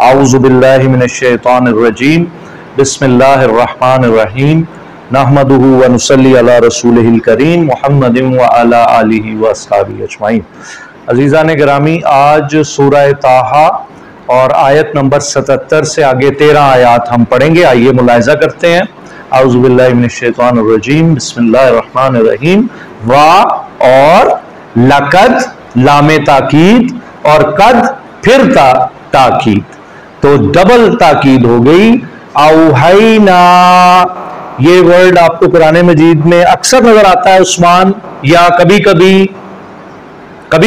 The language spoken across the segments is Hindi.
आऊज़ु बिल्लाहि मिनश्शैतानिर्रजीम बिस्मिल्लाहिर्रहमानिर्रहीम नहमदुहु व नुसल्ली अला रसूलिहिल करीम मुहम्मदिन व अला आलिहि व अस्हाबिहि अजमाइन। अज़ीज़ान गिरामी, आज सूरह ताहा और आयत नंबर 77 से आगे 13 आयात हम पढ़ेंगे। आइए मुलाहिज़ा करते हैं। आऊज़ु बिल्लाहि मिनश्शैतानिर्रजीम बिस्मिल्लाहिर्रहमानिर्रहीम। वा और लकद लामे ताकीद और कद फिर ताकीद, तो डबल ताकीद हो गई। औहैना, ये वर्ड आपको कुरान मजीद में अक्सर नजर आता है उस्मान, या कभी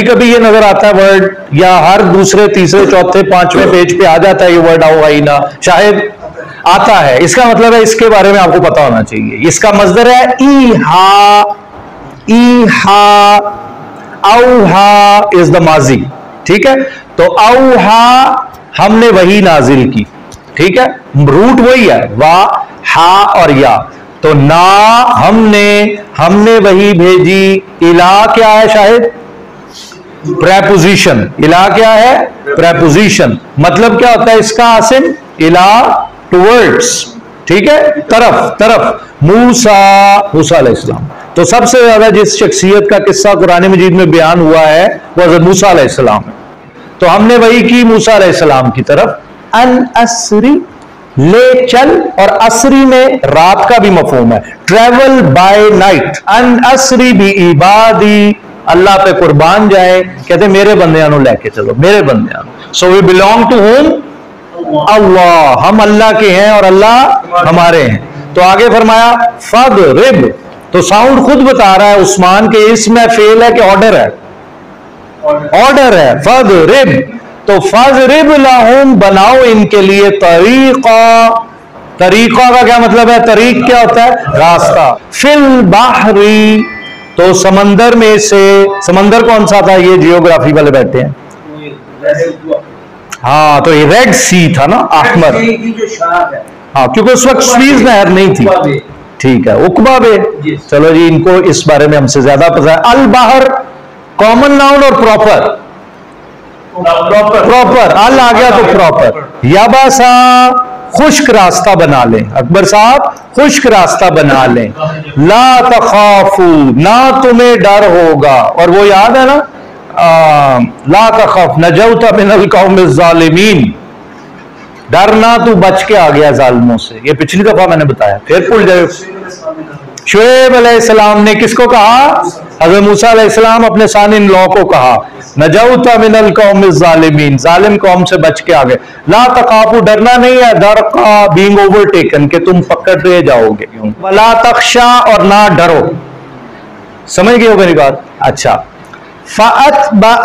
कभी ये नजर आता है वर्ड, या हर दूसरे तीसरे चौथे पांचवें पेज पे आ जाता है ये वर्ड औहैना, शायद आता है। इसका मतलब है, इसके बारे में आपको पता होना चाहिए। इसका मज़दर है ईहा, औहा इज द माजी, ठीक है। तो औहा हमने वही नाजिल की, ठीक है, रूट वही है, वा हा और या। तो ना हमने वही भेजी। इला क्या है? शायद प्रेपोजिशन। इला क्या है? प्रेपोजिशन। मतलब क्या होता है इसका आसिम? इला टुवर्ड्स, ठीक है, तरफ। मूसा अलैहिस्सलाम। तो सबसे ज्यादा जिस शख्सियत का किस्सा कुरान मजीद में बयान हुआ है वो हज़रत मूसा अलैहिस्सलाम है। तो हमने वही की मूसा अलैहिस्सलाम की तरफ। अन असरी, ले चल, और असरी में रात का भी मफहूम है, ट्रेवल बाय नाइट। अन असरी भी इबादी, अल्लाह पे कुर्बान जाए, कहते मेरे बंदियां लेके चलो, मेरे बंदियां। So we belong to home? Allah. हम अल्लाह के हैं और अल्लाह हमारे हैं। तो आगे फरमाया फदरिब, तो साउंड खुद बता रहा है उस्मान के इसमें फेल है कि ऑर्डर है? ऑर्डर है। फदरिब, तो फदरिब लहुम, बनाओ इनके लिए तरीका का क्या मतलब है? तरीक क्या होता है? रास्ता। फिल बाहरी, तो समंदर में से, समंदर कौन सा था? ये जियोग्राफी वाले बैठे हैं। हाँ, तो ये रेड सी था ना, अहमर। हाँ, क्योंकि उस वक्त स्वीज नहर नहीं थी, ठीक है, उकबा बे। चलो जी, इनको इस बारे में हमसे ज्यादा पता है। अल बाहर कॉमन नाउन और प्रॉपर। अल आ गया तो प्रॉपर। याबासा, खुश्क रास्ता बना लें। अकबर साहब, खुश्क रास्ता बना लें। ला तखाफू, ना तुम्हें डर होगा। और वो याद है ना, ला तखफ नजौता मिनल कौमिज़ ज़ालिमीन, डरना तू बच के आ गया जालिमों से। ये पिछली दफा मैंने बताया, फिर भूल जाए। शुएब अलैहिस्सलाम ने किसको कहा? हज़रत मूसा अलैहिस्सलाम अपने सान इन लॉ को कहा, नजौता मिनल कौमिज़ ज़ालिमीन, जालिम कौम से बच के आ गए। ला तखाफू, डरना नहीं है, डर का बीइंग ओवरटेकन, के तुम पकड़े जाओगे। वला तख्शा, और ना डरो। समझ गए हो मेरी बात? अच्छा। फ़अतबा,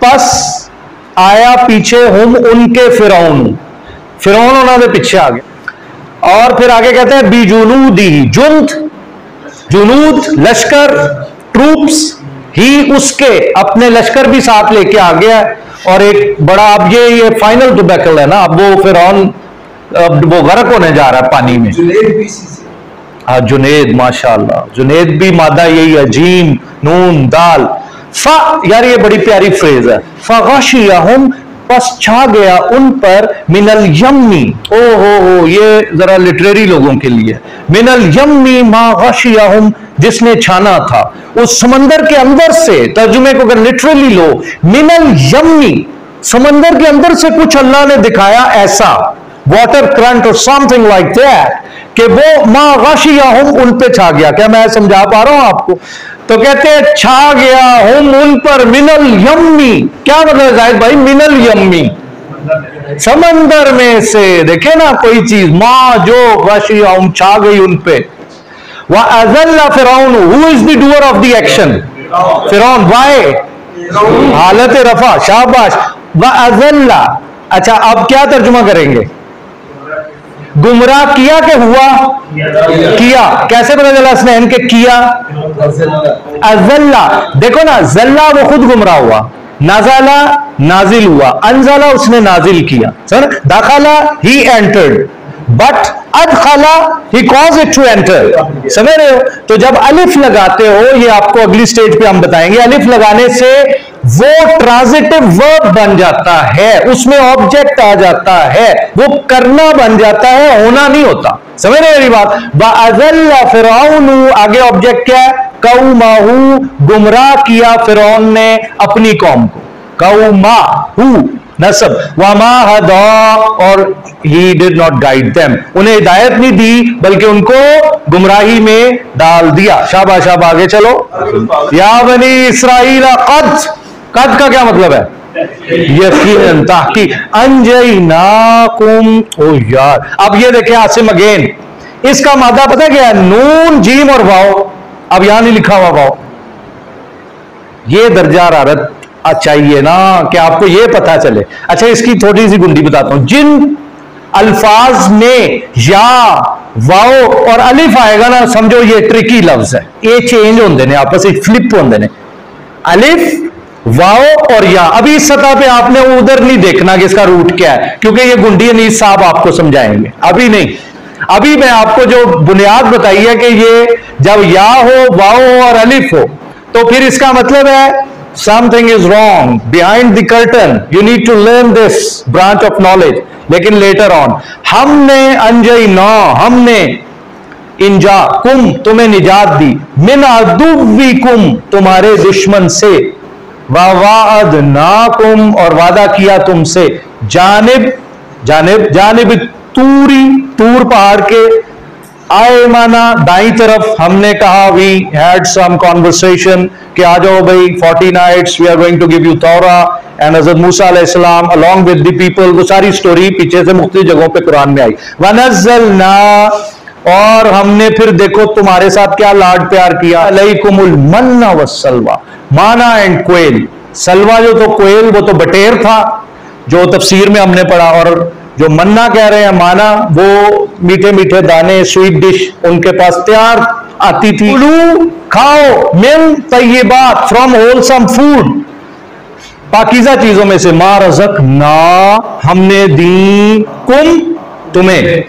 पस आया पीछे, हम उनके फिरौन उन्होंने पीछे आ गए। और फिर आगे कहते हैं बिजुनूदी, जुनूद लश्कर, ट्रूप्स, ही उसके अपने लश्कर भी साथ लेके आ गया। और एक बड़ा, अब ये फाइनल टुबैकल है ना, अब वो फिरौन, अब वो गर्क होने जा रहा है पानी में। हाँ, जुनेद, माशाअल्लाह, जुनेद भी मादा यही है, जीम नून दाल। यार ये बड़ी प्यारी फ्रेज है। फ़ग़शियहुम, बस छा गया उन पर, मिनल यम्मी, ओ हो, ये जरा लिटरेरी लोगों के लिए। मिनल यम्मी मा ग़शियहुम, जिसने छाना था उस समंदर के अंदर से। तर्जुमे को अगर लिटरली लो, मिनल यम्मी, समंदर के अंदर से कुछ अल्लाह ने दिखाया ऐसा, वाटर करंट और समथिंग लाइक दैट, कि वो मा ग़शियहुम, उन पे छा गया। क्या मैं समझा पा रहा हूं आपको? तो कहते हैं छा गया हम उन पर, मिनल यम्मी, क्या मतलब जाहिद भाई? मिनल यम्मी, समंदर में से। देखे ना कोई चीज, माँ जो ग़शियहुम, छा गई उन पे। व अज़ल्ला फिरौन, who is the doer of the action? फिरौन। वाय, हालत रफा, शाबाश। व अज़ल्ला, अच्छा अब क्या तर्जुमा करेंगे? गुमराह किया के हुआ? किया। कैसे पता चला इसने इनके किया? अज़ल्ला, देखो ना, जल्ला वो खुद गुमराह हुआ, नज़ला नाजिल हुआ, अनज़ला उसने नाजिल किया, सर। दखला ही एंटर्ड, बट अदखला ही कॉज इट टू एंटर। समझ रहे हो? तो जब अलिफ लगाते हो, ये आपको अगली स्टेज पे हम बताएंगे, अलिफ लगाने से वो ट्रांजिटिव वर्ब बन जाता है, उसमें ऑब्जेक्ट आ जाता है, वो करना बन जाता है, होना नहीं होता। समझ रहे मेरी बात? बअज़ल्ला फिरौन, आगे ऑब्जेक्ट क्या है? कौमहू, गुमराह किया फिरौन ने अपनी कौम को। कौमहू नसब, वमा हदा, और he did not guide them, उन्हें हिदायत नहीं दी बल्कि उनको गुमराही में डाल दिया। शाबाश, अब आगे चलो। या बनी इसराइल कद का क्या मतलब है? यकीनन, ताकि अंजयनाकुम। ओ यार, अब ये देखें आसिम अगेन, इसका मादा पता क्या है? नून जीम और वाओ। अब यहां नहीं लिखा हुआ वाओ, ये दर्जा हरारत चाहिए ना कि आपको ये पता चले। अच्छा, इसकी थोड़ी सी गुंडी बताता हूं। जिन अल्फाज में या वाओ और अलिफ आएगा ना, समझो ये ट्रिकी लफ्ज है, ये चेंज होंगे ने, आपस में फ्लिप होंगे ने, अलिफ वाओ और या। अभी इस सतह पे आपने उधर नहीं देखना कि इसका रूट क्या है, क्योंकि ये गुंडी अनीस साहब आपको समझाएंगे, अभी नहीं। अभी मैं आपको जो बुनियाद बताई है कि ये जब या हो, वाओ हो और अलिफ हो, तो फिर इसका मतलब है something is wrong behind the curtain, you need to learn this branch of knowledge। लेकिन later on हमने अंजयना, हमने इंजा कुम, तुम्हें निजात दी, मिन अदुव्विकुम, तुम्हारे दुश्मन से, ववाअदनाकुम, और वादा किया तुमसे, जानिब जानिब जानिब तूरी, तूर पहाड़ के, आयमाना, दाई तरफ, हमने कहा वी हैड सम कॉन्वर्सेशन कि आ जाओ भाई 40 nights we are going to give you तौरा एंड हज़रत मूसा अलैहिस्सलाम अलोंग विद द पीपल, वो सारी स्टोरी पीछे से मुख्तलिफ जगहों पे कुरान में आई। वनज़्ज़लना, और हमने फिर देखो तुम्हारे साथ क्या लाड प्यार किया, अलैकुमुल मन्ना वस्सलवा, माना एंड कोयल। सलवा जो तो कोयल, वो तो बटेर था जो तफसीर में हमने पढ़ा, और जो मन्ना कह रहे हैं माना, वो मीठे मीठे दाने, स्वीट डिश उनके पास तैयार आती थी। कुलू, खाओ, मिन तय्यिबात, फ्रॉम होलसम फूड, पाकीज़ा चीजों में से, मा रज़क़ना, हमने दी, कुम, तुम्हें,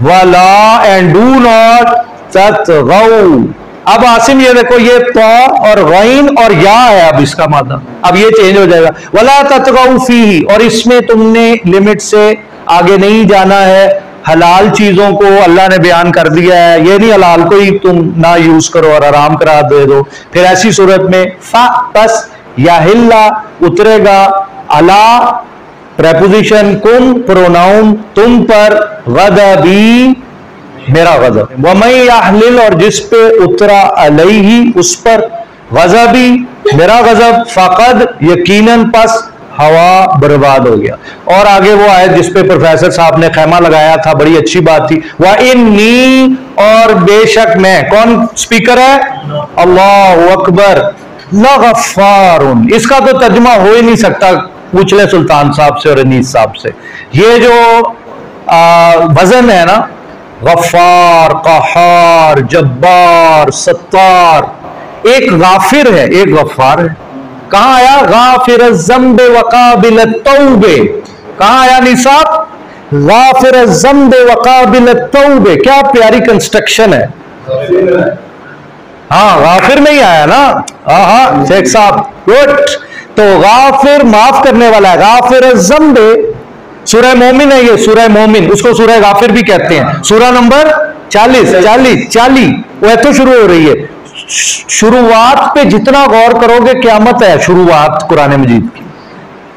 वला, एंड डू नॉट ततगौ। अब आसिम ये देखो, ये तो और गैन और या है, अब इसका मादा, अब ये चेंज हो जाएगा। वला ततगौ फीही, और इसमें तुमने लिमिट से आगे नहीं जाना है। हलाल चीजों को अल्लाह ने बयान कर दिया है, ये नहीं हलाल को ही तुम ना यूज करो और आराम करा दे दो। फिर ऐसी सूरत में फा बस या हिल्ला उतरेगा, अला प्रेपोजिशन, कुम प्रोनाउन, तुम पर, गदबी, मेरा गजब, वमई याहलिल, और जिस पे उतरा अलैहि, उस पर, गजबी, मेरा गजब, फकद, यकीनन, पस, हवा बर्बाद हो गया। और आगे वो आयत जिस पे प्रोफेसर साहब ने खैमा लगाया था, बड़ी अच्छी बात थी, वह इन्नी, और बेशक मैं, कौन स्पीकर है? अल्लाह अकबर, लगफ्फारुन, इसका तो तर्जुमा हो ही नहीं सकता, पूछ ले सुल्तान साहब से और अनीस साहब से। ये जो वजन है ना, गफ्फार, कहार, जब्बार, सत्तार, एक गाफिर है, एक गफ्फार है। कहां आया? गाफिर ज़म्बे वकाबिल तौबे, कहां आया निसाब? गाफिर ज़म्बे वकाबिल तौबे, क्या प्यारी कंस्ट्रक्शन है। हाँ, गाफिर में ही आया ना। हाँ शेख साहब, गुड। तो गाफिर, माफ करने वाला है, गाफिर ज़म्बे, सूरह मोमिन है ये, सूरह मोमिन, उसको सूरह गाफिर भी कहते हैं। सूरह नंबर 40, वो ऐसे शुरू हो रही है। शुरुआत पे जितना गौर करोगे क़यामत है शुरुआत कुरान मजीद की।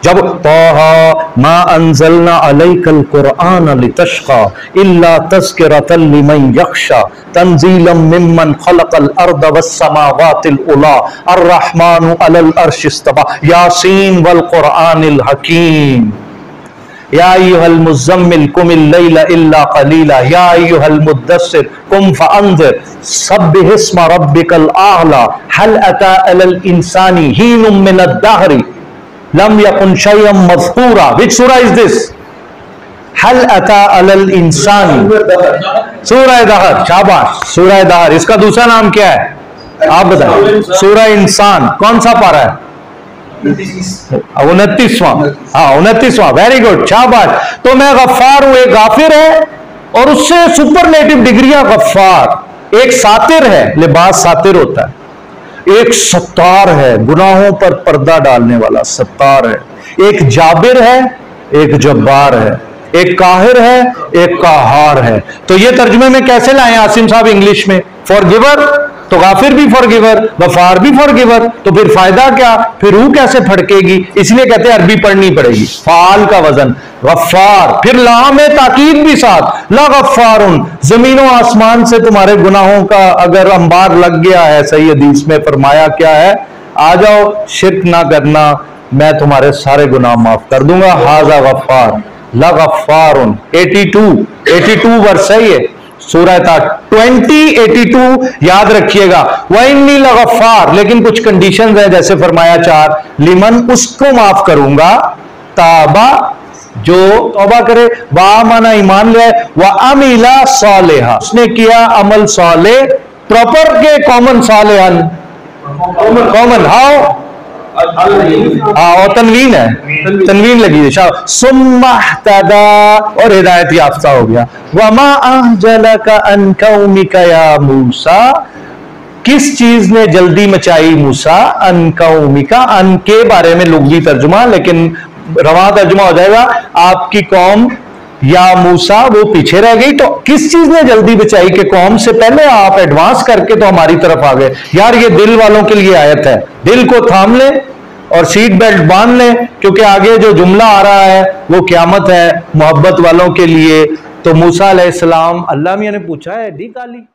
जब तोहा मा अंज़लना अलैकल कुरआन लितश्क़ा इल्ला तज़किरतन लिमन यख्शा तंज़ीलन मिम्मन खलक़ल अर्द वस्समावातिल उला अर्रहमानु अलल अर्शि इस्तवा यासीन वल कुरआनिल हकीम या अय्युहल मुज़्ज़म्मिल कुमिल लैला इल्ला क़लीला या अय्युहल मुद्दस्सिर कुम फ़अन्ज़िर सब्बिहिस्म रब्बिकल आला हल अता अलल इंसानी हीनुम मिनद दहरी लम यकुन शयअन मज़कूरा। व्हिच सूरा इज दिस? हल अता अलल इंसानी, सूरह दहर। शाबाश, सूरह दहर। इसका दूसरा नाम क्या है आप बताएं? सूरह इंसान। कौन सा पारा है? 29वां। हाँ 29वां, वेरी गुड, शाबाश। तो मैं गफ्फार हूं, एक गाफिर है और उससे सुपरलेटिव डिग्रियां गफ्फार। एक सातिर है, लिबास सातिर होता है, एक सत्तार है, गुनाहों पर पर्दा डालने वाला सत्तार है। एक जाबिर है, एक जब्बार है, एक काहिर है, एक काहार है। तो ये तर्जुमे में कैसे लाए आसिम साहब इंग्लिश में? फॉरगिवर तो गाफिर भी फॉरगिवर, गफार भी फॉरगिवर, तो फिर फायदा क्या? फिर रूह कैसे फड़केगी? इसलिए कहते हैं अरबी पढ़नी पड़ेगी। फाल का वजन गफ्फार, फिर लाम ताकीद भी साथ, ला गफ्फारुन, जमीनों आसमान से तुम्हारे गुनाहों का अगर अंबार लग गया है, सही हदीस में फरमाया क्या है? आ जाओ, शिर्क ना करना, मैं तुम्हारे सारे गुनाह माफ कर दूंगा। हाजा गफ्फार, ला गफ्फारुन। 82 वर्ष है ये सूरह 2082, याद रखिएगा। वइन्नी लगफ्फार, लेकिन कुछ कंडीशंस है, जैसे फरमाया 4, लिमन, उसको माफ करूंगा, ताबा, जो तौबा करे, वाह माना ईमान ले, व अमीला सालेहा, उसने किया अमल साले, प्रॉपर के कॉमन सालेहन, कॉमन हाउ, और तनवीन है, तनवीन लगी है, सुम्महतदा, और हिदायत याफ्ता हो गया। वमा अहजलका अन कौमिका या मूसा, किस चीज ने जल्दी मचाई मूसा, अन कौमिका, अन के बारे में लुग़वी तर्जुमा, लेकिन रवा तर्जुमा हो जाएगा आपकी कौम, या मूसा वो पीछे रह गई। तो किस चीज ने जल्दी बचाई कि कौम से पहले आप एडवांस करके तो हमारी तरफ आ गए। यार ये दिल वालों के लिए आयत है, दिल को थाम ले और सीट बेल्ट बांध ले, क्योंकि आगे जो जुमला आ रहा है वो क़यामत है मोहब्बत वालों के लिए। तो मूसा अलैहिस्सलाम, अल्लाह मियां ने पूछा है डी काली।